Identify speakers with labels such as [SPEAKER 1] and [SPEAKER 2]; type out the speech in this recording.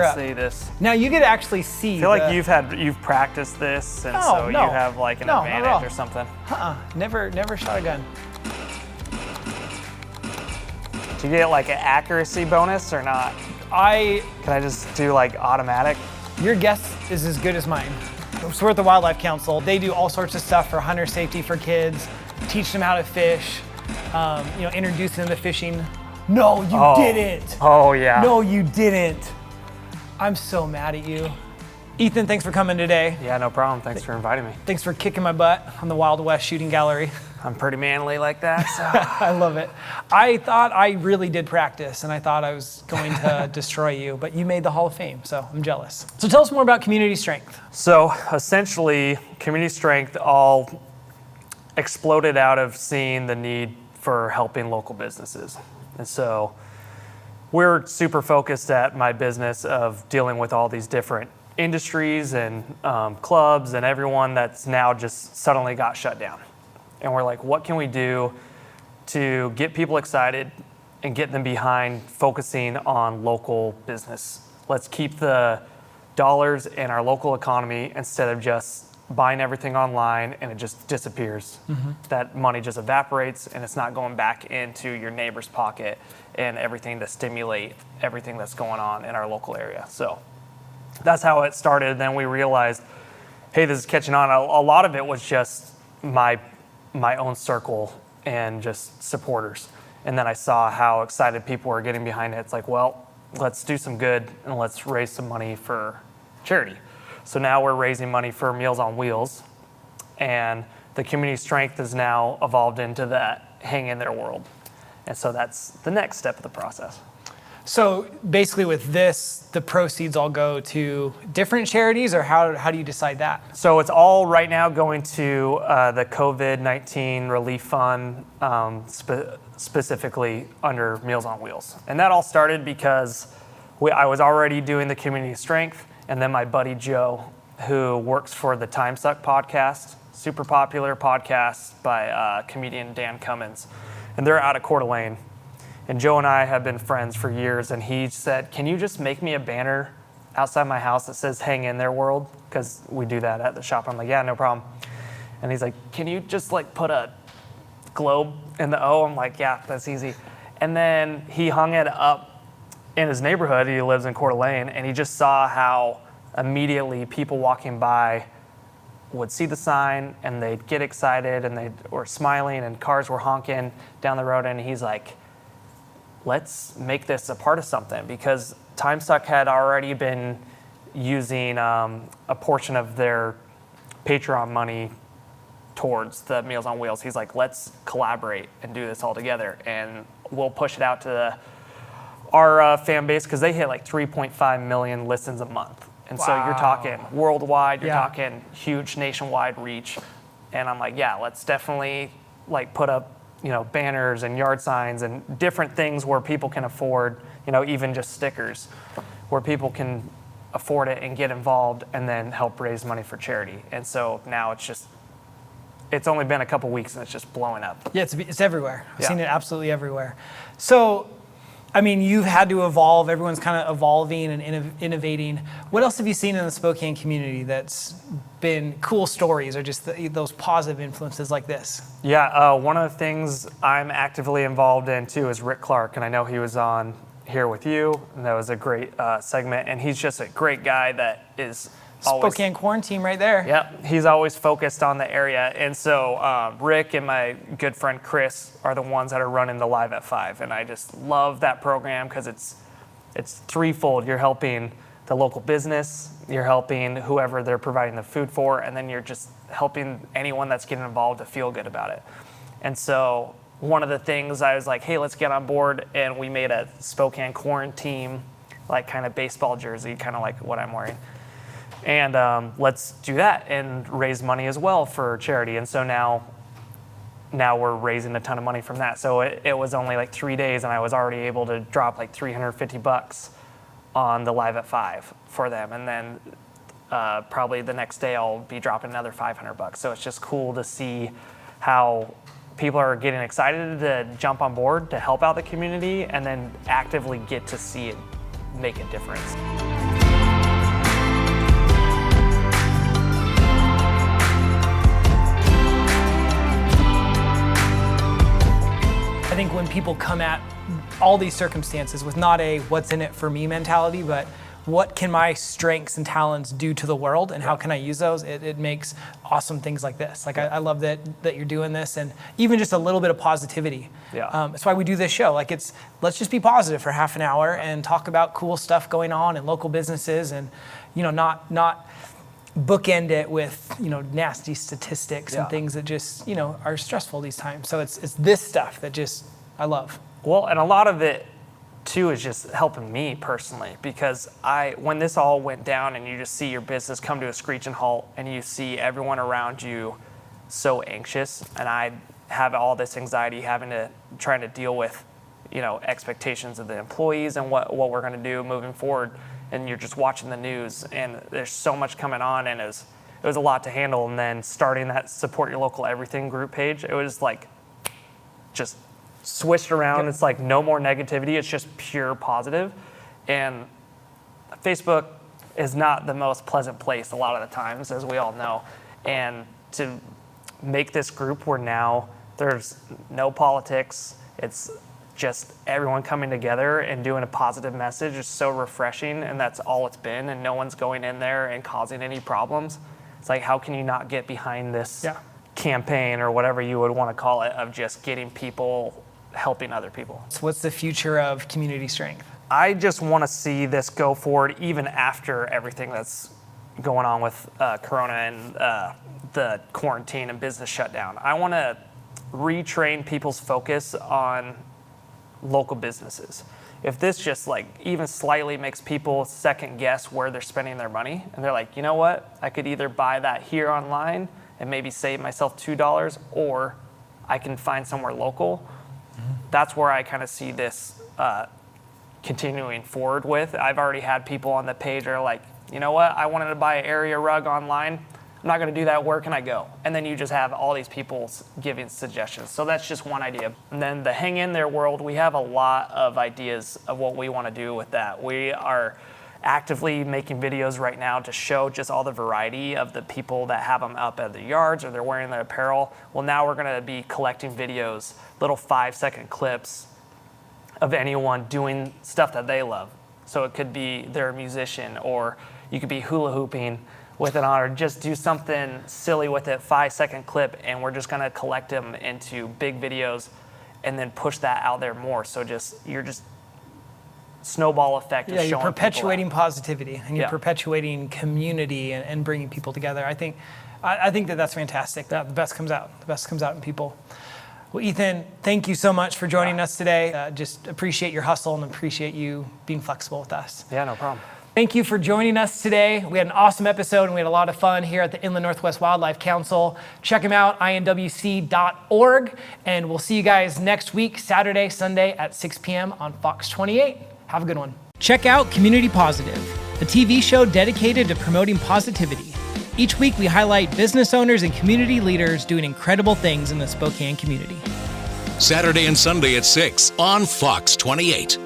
[SPEAKER 1] you're up.
[SPEAKER 2] See this.
[SPEAKER 1] Now you get to actually see.
[SPEAKER 2] I feel like you've practiced this, and so you have like an advantage or something.
[SPEAKER 1] Never shot a gun.
[SPEAKER 2] Do you get like an accuracy bonus or not? Can I just do like automatic?
[SPEAKER 1] Your guess is as good as mine. So we're at the Wildlife Council. They do all sorts of stuff for hunter safety for kids, teach them how to fish, introduce them to fishing. No, you didn't.
[SPEAKER 2] Oh yeah.
[SPEAKER 1] No, you didn't. I'm so mad at you. Ethan, thanks for coming today.
[SPEAKER 2] Yeah, no problem. Thanks for inviting me.
[SPEAKER 1] Thanks for kicking my butt on the Wild West shooting gallery.
[SPEAKER 2] I'm pretty manly like that, so.
[SPEAKER 1] I love it. I thought I really did practice, and I thought I was going to destroy you, but you made the Hall of Fame, so I'm jealous. So tell us more about Community Strength.
[SPEAKER 2] So essentially, Community Strength all exploded out of seeing the need for helping local businesses. And so we're super focused at my business of dealing with all these different industries and clubs and everyone that's now just suddenly got shut down. And we're like, what can we do to get people excited and get them behind focusing on local business? Let's keep the dollars in our local economy instead of just buying everything online and it just disappears. Mm-hmm. That money just evaporates and it's not going back into your neighbor's pocket and everything to stimulate everything that's going on in our local area. So that's how it started. Then we realized, hey, this is catching on. A lot of it was just my own circle and just supporters. And then I saw how excited people were getting behind it. It's like, well, let's do some good and let's raise some money for charity. So now we're raising money for Meals on Wheels, and the Community Strength has now evolved into that hang in there world. And so that's the next step of the process.
[SPEAKER 1] So basically with this, the proceeds all go to different charities, or how do you decide that?
[SPEAKER 2] So it's all right now going to the COVID-19 Relief Fund, specifically under Meals on Wheels. And that all started because I was already doing the Community Strength, and then my buddy Joe, who works for the Time Suck podcast, super popular podcast by comedian Dan Cummins, and they're out of Coeur d'Alene. And Joe and I have been friends for years, and he said, can you just make me a banner outside my house that says hang in there world? Because we do that at the shop. I'm like, yeah, no problem. And he's like, can you just like put a globe in the O? I'm like, yeah, that's easy. And then he hung it up in his neighborhood. He lives in Coeur d'Alene, and he just saw how immediately people walking by would see the sign and they'd get excited and they were smiling and cars were honking down the road. And he's like, let's make this a part of something, because Time Suck had already been using a portion of their Patreon money towards the Meals on Wheels. He's like, let's collaborate and do this all together, and we'll push it out to our fan base, because they hit like 3.5 million listens a month. And so you're talking worldwide, you're talking huge nationwide reach. And I'm like, yeah, let's definitely like put up banners and yard signs and different things where people can afford, even just stickers, where people can afford it and get involved and then help raise money for charity. And so now it's only been a couple weeks and it's just blowing up.
[SPEAKER 1] Yeah, it's everywhere. I've seen it absolutely everywhere. So, you've had to evolve. Everyone's kind of evolving and innovating. What else have you seen in the Spokane community that's been cool stories, or just those positive influences like this?
[SPEAKER 2] Yeah, one of the things I'm actively involved in too is Rick Clark, and I know he was on here with you, and that was a great segment, and he's just a great guy that is
[SPEAKER 1] Spokane quarantine right there.
[SPEAKER 2] Yep, he's always focused on the area. And so Rick and my good friend Chris are the ones that are running the Live at 5. And I just love that program because it's threefold. You're helping the local business, you're helping whoever they're providing the food for, and then you're just helping anyone that's getting involved to feel good about it. And so one of the things I was like, hey, let's get on board, and we made a Spokane quarantine, like kind of baseball jersey, kind of like what I'm wearing. And let's do that and raise money as well for charity. And so now we're raising a ton of money from that. So it was only like 3 days, and I was already able to drop like $350 on the Live at 5 for them. And then probably the next day I'll be dropping another $500. So it's just cool to see how people are getting excited to jump on board to help out the community and then actively get to see it make a difference.
[SPEAKER 1] think when people come at all these circumstances with not a what's in it for me mentality, but what can my strengths and talents do to the world and how can I use those, it makes awesome things like this. Like I love that you're doing this, and even just a little bit of positivity. That's why we do this show. Like let's just be positive for half an hour and talk about cool stuff going on in local businesses, and not bookend it with nasty statistics and things that just are stressful these times. So it's this stuff that just I love.
[SPEAKER 2] Well, and a lot of it too is just helping me personally, because when this all went down and you just see your business come to a screeching halt and you see everyone around you so anxious, and I have all this anxiety trying to deal with expectations of the employees and what we're going to do moving forward, and you're just watching the news and there's so much coming on, and it was a lot to handle. And then starting that Support Your Local Everything group page, it was like just switched around. It's like no more negativity, it's just pure positive. And Facebook is not the most pleasant place a lot of the times, as we all know. And to make this group where now there's no politics, it's just everyone coming together and doing a positive message is so refreshing, and that's all it's been, and no one's going in there and causing any problems. It's like, how can you not get behind this campaign, or whatever you would want to call it, of just getting people helping other people?
[SPEAKER 1] So what's the future of Community Strength?
[SPEAKER 2] I just want to see this go forward even after everything that's going on with Corona and the quarantine and business shutdown. I want to retrain people's focus on local businesses. If this just like even slightly makes people second guess where they're spending their money, and they're like, you know what, I could either buy that here online and maybe save myself $2, or I can find somewhere local. That's where I kind of see this continuing forward with. I've already had people on the page that are like, you know what, I wanted to buy an area rug online. I'm not going to do that. Where can I go? And then you just have all these people giving suggestions. So that's just one idea. And then the Hang In There world, we have a lot of ideas of what we want to do with that. We are actively making videos right now to show just all the variety of the people that have them up at the yards, or they're wearing their apparel. Well, now we're going to be collecting videos, little 5-second clips of anyone doing stuff that they love. So it could be they're a musician, or you could be hula hooping with it on, or just do something silly with it, 5-second clip, and we're just going to collect them into big videos and then push that out there more. So you're just snowball effect of showing
[SPEAKER 1] you're perpetuating
[SPEAKER 2] people out.
[SPEAKER 1] Positivity, and you're perpetuating community and bringing people together. I think that's fantastic. That the best comes out. The best comes out in people. Well, Ethan, thank you so much for joining us today. Just appreciate your hustle and appreciate you being flexible with us.
[SPEAKER 2] Yeah, no problem.
[SPEAKER 1] Thank you for joining us today. We had an awesome episode, and we had a lot of fun here at the Inland Northwest Wildlife Council. Check them out, inwc.org, and we'll see you guys next week, Saturday, Sunday at 6 p.m. on Fox 28. Have a good one. Check out Community Positive, a TV show dedicated to promoting positivity. Each week, we highlight business owners and community leaders doing incredible things in the Spokane community.
[SPEAKER 3] Saturday and Sunday at 6 on Fox 28.